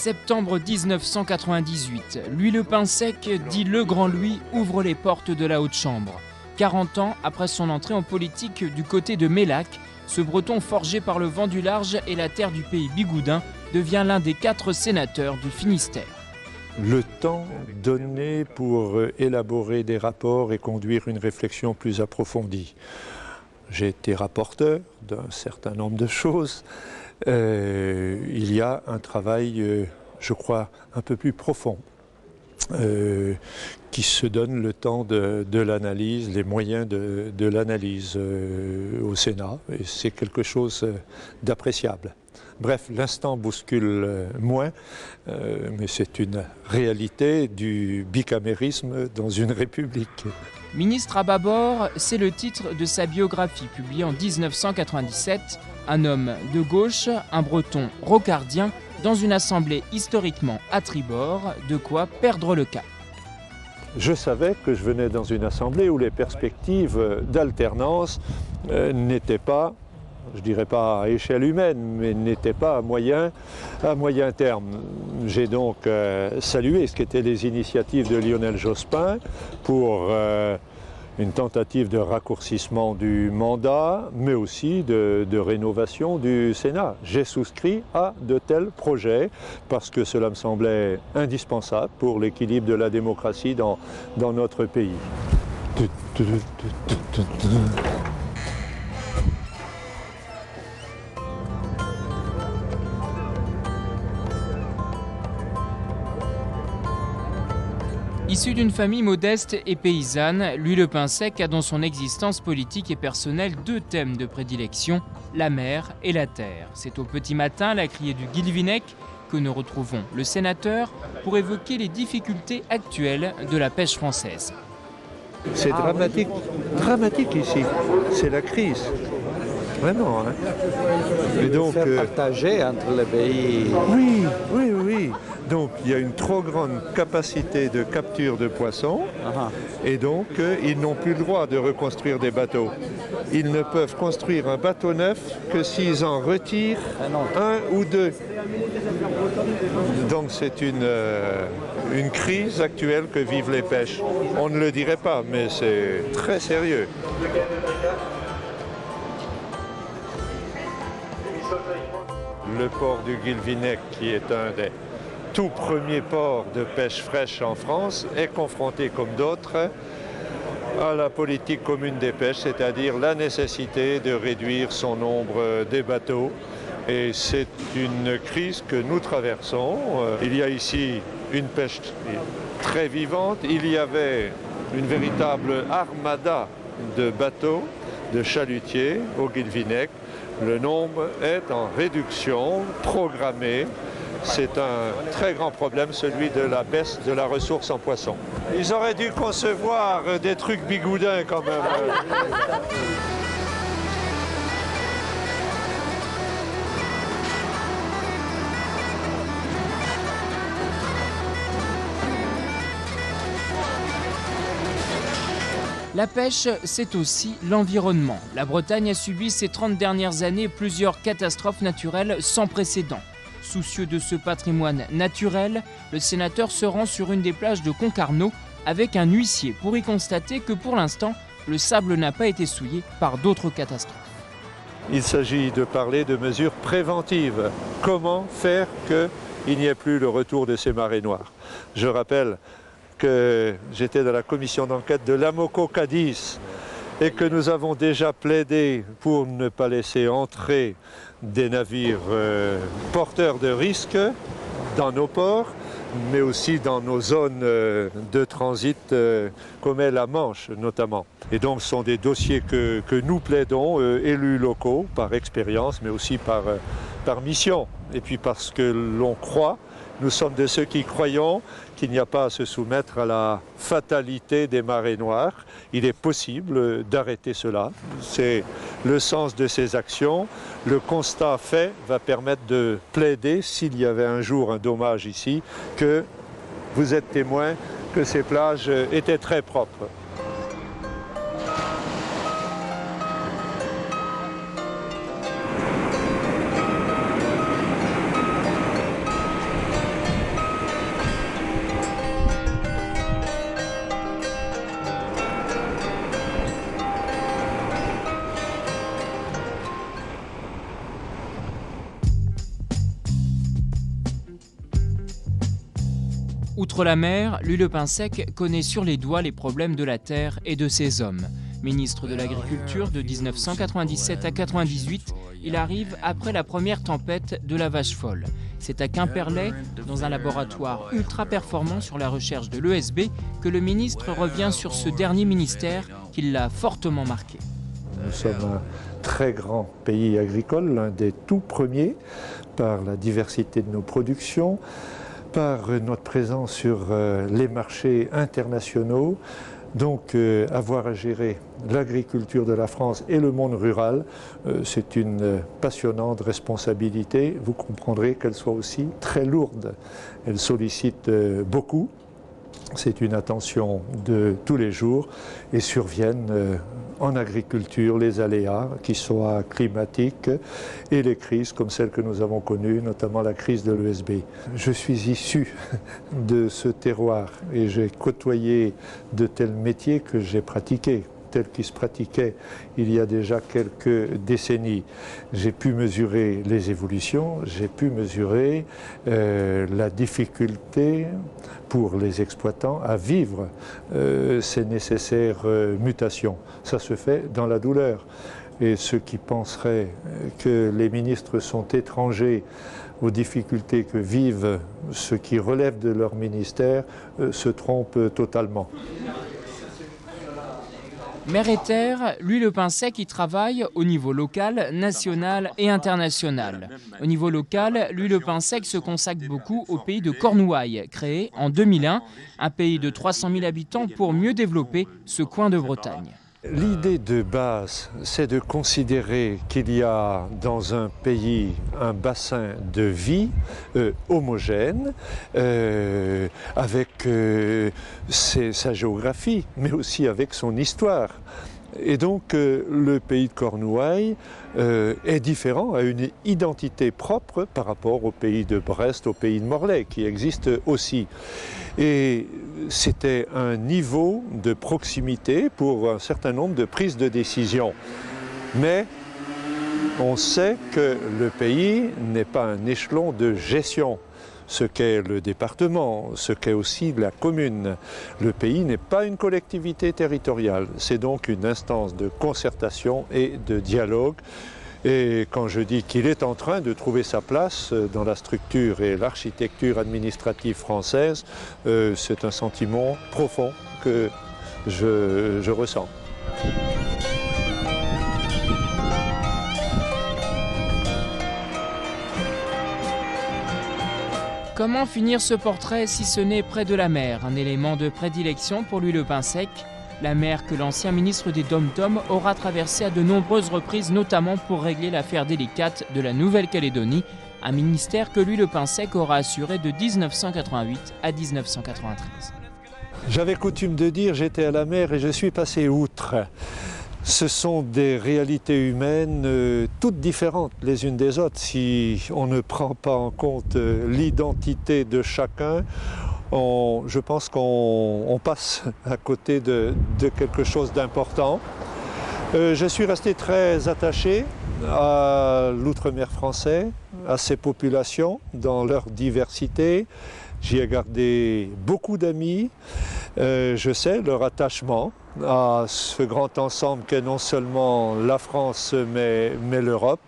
Septembre 1998, Louis Le Pinsec, dit Le Grand Louis, ouvre les portes de la Haute-Chambre. 40 ans après son entrée en politique du côté de Mélac, ce Breton forgé par le vent du large et la terre du pays bigoudin devient l'un des 4 sénateurs du Finistère. Le temps donné pour élaborer des rapports et conduire une réflexion plus approfondie. J'ai été rapporteur d'un certain nombre de choses. Il y a un travail, je crois, un peu plus profond, qui se donne le temps de l'analyse, les moyens de l'analyse au Sénat, et c'est quelque chose d'appréciable. Bref, l'instant bouscule moins, mais c'est une réalité du bicamérisme dans une république. Ministre à bâbord, c'est le titre de sa biographie publiée en 1997. Un homme de gauche, un breton rocardien, dans une assemblée historiquement à tribord, de quoi perdre le cap. Je savais que je venais dans une assemblée où les perspectives d'alternance n'étaient pas, je dirais pas à échelle humaine, mais n'étaient pas à moyen terme. J'ai donc salué ce qu'étaient les initiatives de Lionel Jospin pour une tentative de raccourcissement du mandat, mais aussi de rénovation du Sénat. J'ai souscrit à de tels projets parce que cela me semblait indispensable pour l'équilibre de la démocratie dans notre pays. Issu d'une famille modeste et paysanne, Louis Le Pinsec a dans son existence politique et personnelle 2 thèmes de prédilection, la mer et la terre. C'est au petit matin, la criée du Guilvinec, que nous retrouvons le sénateur pour évoquer les difficultés actuelles de la pêche française. C'est dramatique ici, c'est la crise. Vraiment, hein. Et donc, partagé entre les pays. Oui. Donc il y a une trop grande capacité de capture de poissons et donc ils n'ont plus le droit de reconstruire des bateaux. Ils ne peuvent construire un bateau neuf que s'ils en retirent 1 ou 2. Donc c'est une crise actuelle que vivent les pêches. On ne le dirait pas, mais c'est très sérieux. Le port du Guilvinec, qui est un des tout premiers ports de pêche fraîche en France, est confronté, comme d'autres, à la politique commune des pêches, c'est-à-dire la nécessité de réduire son nombre des bateaux. Et c'est une crise que nous traversons. Il y a ici une pêche très vivante. Il y avait une véritable armada de bateaux, de chalutiers au Guilvinec. Le nombre est en réduction programmée. C'est un très grand problème, celui de la baisse de la ressource en poisson. Ils auraient dû concevoir des trucs bigoudins quand même. La pêche, c'est aussi l'environnement. La Bretagne a subi ces 30 dernières années plusieurs catastrophes naturelles sans précédent. Soucieux de ce patrimoine naturel, le sénateur se rend sur une des plages de Concarneau avec un huissier pour y constater que pour l'instant, le sable n'a pas été souillé par d'autres catastrophes. Il s'agit de parler de mesures préventives. Comment faire qu'il n'y ait plus le retour de ces marées noires? Je rappelle que j'étais dans la commission d'enquête de l'Amoco-Cadiz et que nous avons déjà plaidé pour ne pas laisser entrer des navires porteurs de risques dans nos ports, mais aussi dans nos zones de transit comme est la Manche notamment. Et donc ce sont des dossiers que nous plaidons, élus locaux, par expérience, mais aussi par mission. Et puis parce que l'on croit, nous sommes de ceux qui croyons qu'il n'y a pas à se soumettre à la fatalité des marées noires. Il est possible d'arrêter cela. C'est le sens de ces actions. Le constat fait va permettre de plaider, s'il y avait un jour un dommage ici, que vous êtes témoin que ces plages étaient très propres. Outre la mer, Louis Le Pinsec connaît sur les doigts les problèmes de la terre et de ses hommes. Ministre de l'Agriculture de 1997 à 98, il arrive après la première tempête de la Vache Folle. C'est à Quimperlé, dans un laboratoire ultra performant sur la recherche de l'ESB, que le ministre revient sur ce dernier ministère qui l'a fortement marqué. Nous sommes un très grand pays agricole, l'un des tout premiers, par la diversité de nos productions, par notre présence sur les marchés internationaux. Donc avoir à gérer l'agriculture de la France et le monde rural, c'est une passionnante responsabilité. Vous comprendrez qu'elle soit aussi très lourde. Elle sollicite beaucoup. C'est une attention de tous les jours et surviennent en agriculture les aléas, qui soient climatiques, et les crises comme celles que nous avons connues, notamment la crise de l'ESB. Je suis issu de ce terroir et j'ai côtoyé de tels métiers que j'ai pratiqués, tels qu'ils se pratiquaient il y a déjà quelques décennies. J'ai pu mesurer les évolutions, j'ai pu mesurer la difficulté pour les exploitants à vivre ces nécessaires mutations. Ça se fait dans la douleur. Et ceux qui penseraient que les ministres sont étrangers aux difficultés que vivent ceux qui relèvent de leur ministère se trompent totalement. Mer et terre, Louis Le Pinsec y travaille au niveau local, national et international. Au niveau local, Louis Le Pinsec se consacre beaucoup au pays de Cornouailles, créé en 2001, un pays de 300 000 habitants pour mieux développer ce coin de Bretagne. L'idée de base, c'est de considérer qu'il y a dans un pays un bassin de vie homogène, avec sa géographie, mais aussi avec son histoire. Et donc le pays de Cornouailles est différent, a une identité propre par rapport au pays de Brest, au pays de Morlaix, qui existe aussi. Et c'était un niveau de proximité pour un certain nombre de prises de décision. Mais on sait que le pays n'est pas un échelon de gestion. Ce qu'est le département, ce qu'est aussi la commune. Le pays n'est pas une collectivité territoriale, c'est donc une instance de concertation et de dialogue. Et quand je dis qu'il est en train de trouver sa place dans la structure et l'architecture administrative française, c'est un sentiment profond que je ressens. Comment finir ce portrait si ce n'est près de la mer, un élément de prédilection pour Louis Le Pinsec, la mer que l'ancien ministre des Dom-Tom aura traversée à de nombreuses reprises, notamment pour régler l'affaire délicate de la Nouvelle-Calédonie, un ministère que Louis Le Pinsec aura assuré de 1988 à 1993. J'avais coutume de dire j'étais à la mer et je suis passé outre. Ce sont des réalités humaines toutes différentes les unes des autres. Si on ne prend pas en compte l'identité de chacun, je pense qu'on passe à côté de quelque chose d'important. Je suis resté très attaché à l'outre-mer français, à ses populations dans leur diversité. J'y ai gardé beaucoup d'amis. Je sais leur attachement à ce grand ensemble qu'est non seulement la France mais l'Europe.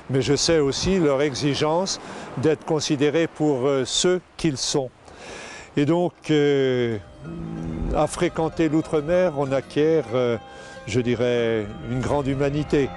Mais je sais aussi leur exigence d'être considérés pour ceux qu'ils sont. Et donc, à fréquenter l'outre-mer, on acquiert, je dirais, une grande humanité.